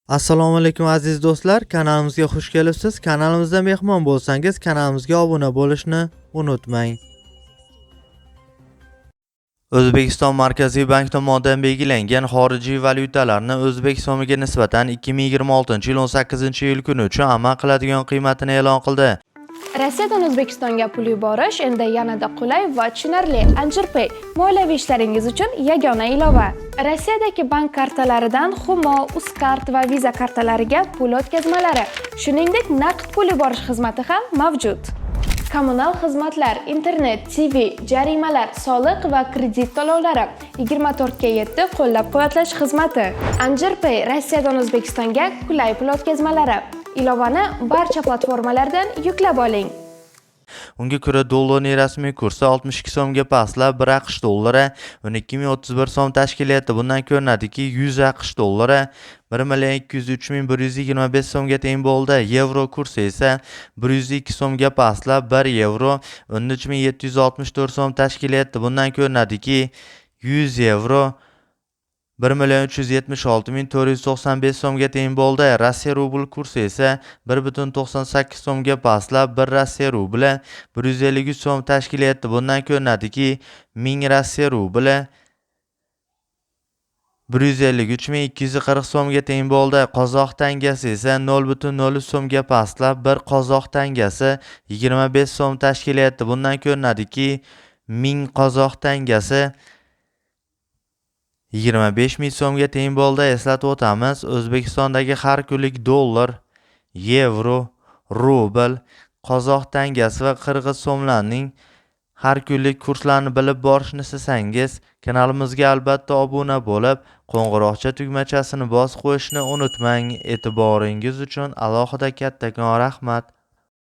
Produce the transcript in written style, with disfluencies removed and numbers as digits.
Assalomu alaykum aziz do'stlar, kanalimizga xush kelibsiz. Kanalimizda mehmon bo'lsangiz, kanalimizga obuna bo'lishni unutmang. O'zbekiston Markaziy bank tomonidan belgilangan xorijiy valyutalarni O'zbek so'miga nisbatan 2026-yil 18-iyul kuni uchun amal qiladigan qiymatini e'lon qildi. Rossiyadan O'zbekistonga pul yuborish endi yanada qulay va tushunarli. AnjirPay moliyaviy ishlaringiz uchun yagona ilova. Rossiyadagi bank kartalaridan Humo, Uzcard va Visa kartalariga pul o'tkazmalari, shuningdek naqd pul yuborish xizmati ham mavjud. Kommunal xizmatlar, internet, TV, jarimalar, soliq va kredit to'lovlari 24/7 qo'llab-quvvatlash xizmati. AnjirPay Rossiyadan O'zbekistonga qulay pul o'tkazmalari. Ilovani barcha platformalardan yuklab oling. Unga ko'ra dollarning rasmiy kursi 62 so'mga pastlab, 1 AQSh dollari 12031 so'm tashkil etdi. Bundan ko'rinadiki, 100 AQSh dollari 1,203,125 so'mga teng bo'ldi. Yevro kursi esa 102 so'mga pastlab, 1 yevro 13764 so'm tashkil etdi. Bundan ko'rinadiki, 100 yevro 1,376,495 so'mga teng bo'ldi. Rossiya rubl kursi esa 1,98 so'mga pastlab, 1 Rossiya rubli 153 so'm tashkil etdi. Bundan ko'rinadiki, 1000 Rossiya rubli 153,240 so'mga teng bo'ldi. Qozoq tangasi esa 0,03 so'mga pastlab, 1 qozoq tangasi 25 so'm tashkil etdi. Bundan ko'rinadiki, 1000 qozoq tangasi 25,000 so'mga teng bo'ldi. Eslatib o'tamiz, O'zbekistondagi har kunlik dollar, yevro, rubl, qozoq tangasi va qirg'iz so'mlarining har kunlik kurslarini bilib borishni istasangiz, kanalimizga albatta obuna bo'lib, qo'ng'iroqcha tugmachasini bosib qo'yishni unutmang. E'tiboringiz uchun alohida kattakon rahmat.